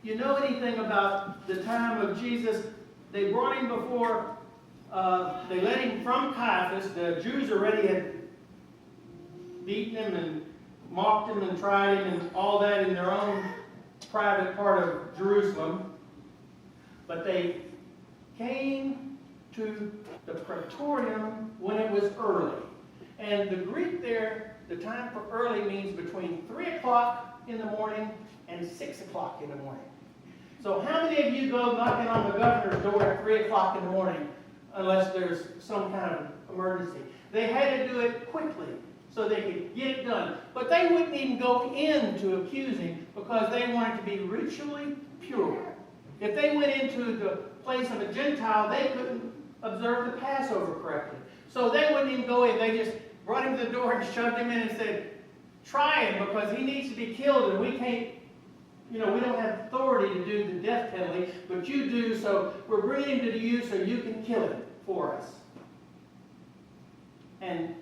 you know anything about the time of Jesus, they brought him before, they led him from Caiaphas. The Jews already had beaten him and mocked him and tried him and all that in their own private part of Jerusalem. But they came to the praetorium when it was early. And the Greek there, the time for early means between 3 o'clock in the morning and 6 o'clock in the morning. So how many of you go knocking on the governor's door at 3 o'clock in the morning unless there's some kind of emergency? They had to do it quickly so they could get it done. But they wouldn't even go in to accuse him because they wanted to be ritually pure. If they went into the place of a Gentile, they couldn't observe the Passover correctly. So they wouldn't even go in. They just brought him to the door and shoved him in and said, try him because he needs to be killed and we can't, we don't have authority to do the death penalty, but you do, so we're bringing him to you so you can kill him for us. And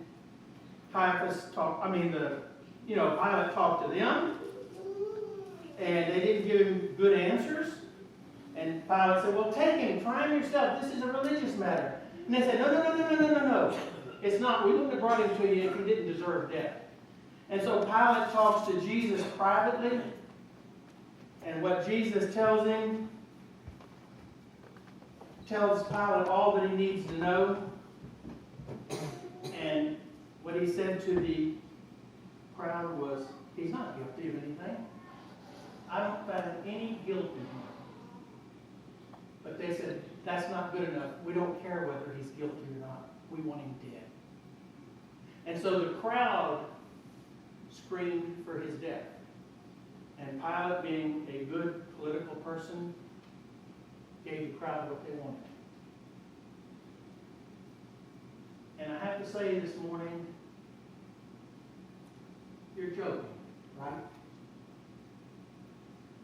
Pilate talked to them, and they didn't give him good answers. And Pilate said, well, take him, try him yourself. This is a religious matter. And they said, no. It's not. We wouldn't have brought him to you if he didn't deserve death. And so Pilate talks to Jesus privately. And what Jesus tells him, tells Pilate all that he needs to know. And what he said to the crowd was, he's not guilty of anything. I don't find any guilt in him. But they said, that's not good enough. We don't care whether he's guilty or not. We want him dead. And so the crowd screamed for his death. And Pilate, being a good political person, gave the crowd what they wanted. And I have to say this morning, you're joking, right?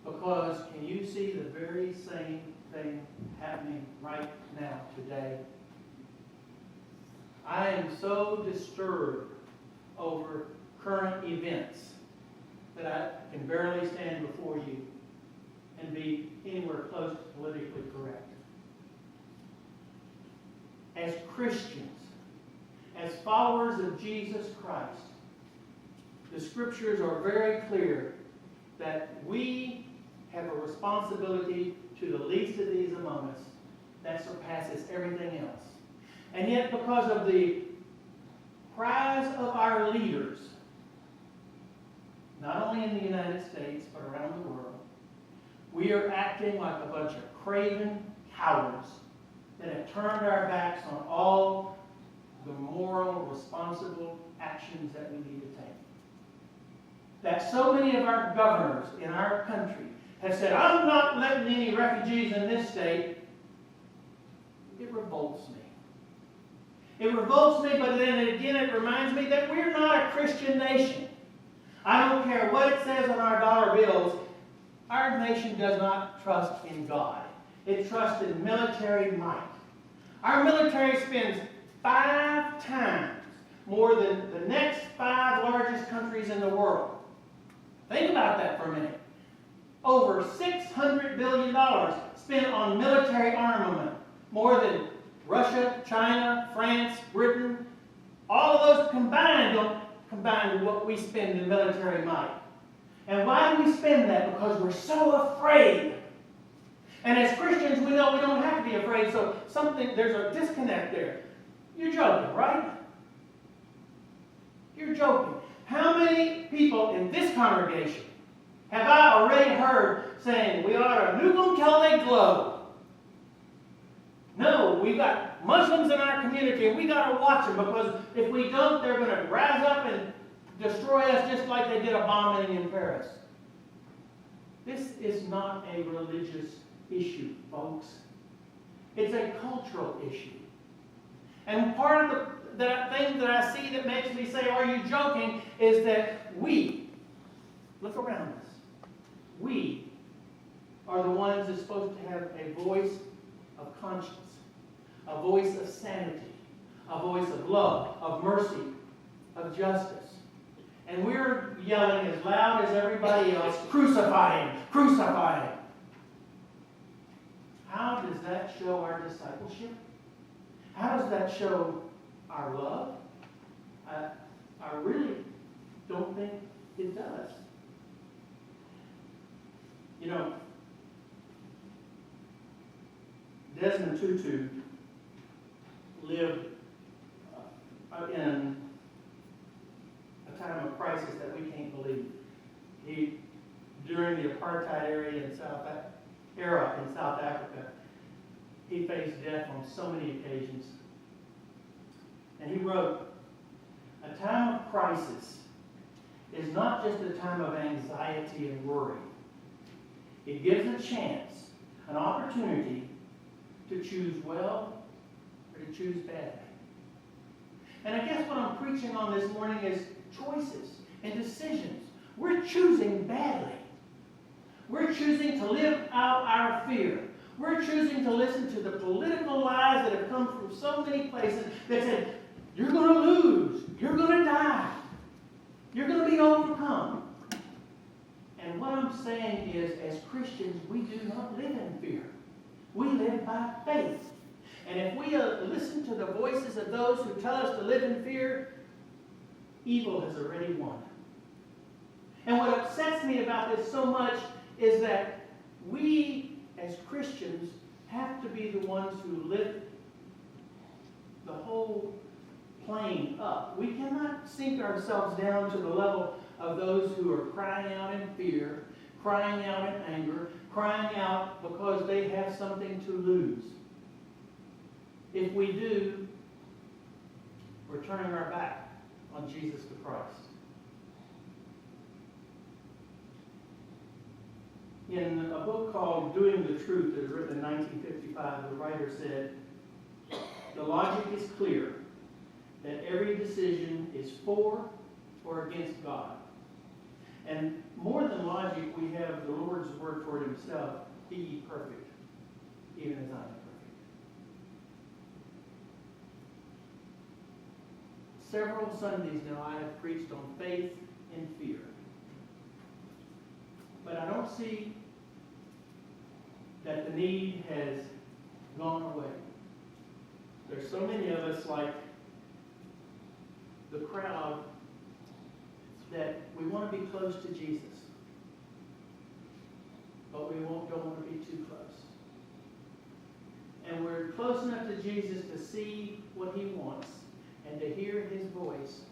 Because can you see the very same thing happening right now, today? I am so disturbed over current events that I can barely stand before you and be anywhere close to politically correct. As Christians, as followers of Jesus Christ, the scriptures are very clear that we have a responsibility to the least of these among us that surpasses everything else. And yet, because of the cries of our leaders, not only in the United States, but around the world, we are acting like a bunch of craven cowards that have turned our backs on all the moral, responsible actions that we need to take. That so many of our governors in our country have said, I'm not letting any refugees in this state. It revolts me. It revolts me, but then again it reminds me that we're not a Christian nation. I don't care what it says on our dollar bills. Our nation does not trust in God. It trusts in military might. Our military spends 5 times more than the next 5 largest countries in the world. Think about that for a minute. Over $600 billion spent on military armament. More than Russia, China, France, Britain. All of those combined don't combine with what we spend in military might. And why do we spend that? Because we're so afraid. And as Christians, we know we don't have to be afraid. So there's a disconnect there. You're joking, right? You're joking. How many people in this congregation have I already heard saying, we ought to nuke them till they glow? No, we've got Muslims in our community and we got to watch them, because if we don't, they're going to rise up and destroy us just like they did a bombing in Paris. This is not a religious issue, folks. It's a cultural issue. And part of the thing that I see that makes me say, are you joking, is that we, look around us, we are the ones that's supposed to have a voice of conscience, a voice of sanity, a voice of love, of mercy, of justice. And we're yelling as loud as everybody else, crucify him, crucify him. how does that show our discipleship? How does that show our love? I really don't think it does. You know, Desmond Tutu lived in a time of crisis that we can't believe. During the apartheid era in South Africa, he faced death on so many occasions. And he wrote, "A time of crisis is not just a time of anxiety and worry. It gives a chance, an opportunity to choose well or to choose badly." And I guess what I'm preaching on this morning is choices and decisions. We're choosing badly. We're choosing to live out our fear. We're choosing to listen to the political lies that have come from so many places that said, you're going to lose, you're going to die, you're going to be overcome. And what I'm saying is, as Christians, we do not live in fear. We live by faith. And if we listen to the voices of those who tell us to live in fear, evil has already won. And what upsets me about this so much is that we, as Christians, have to be the ones who lift the whole plane up. We cannot sink ourselves down to the level of those who are crying out in fear, crying out in anger, crying out because they have something to lose. If we do, we're turning our back on Jesus the Christ. In a book called Doing the Truth that was written in 1955, the writer said, "The logic is clear that every decision is for or against God. And more than logic, we have the Lord's word for it himself, be ye perfect, even as I am perfect." Several Sundays now I have preached on faith and fear. But I don't see that the need has gone away. There's so many of us, like the crowd, that we want to be close to Jesus, but we don't want to be too close. And we're close enough to Jesus to see what he wants and to hear his voice,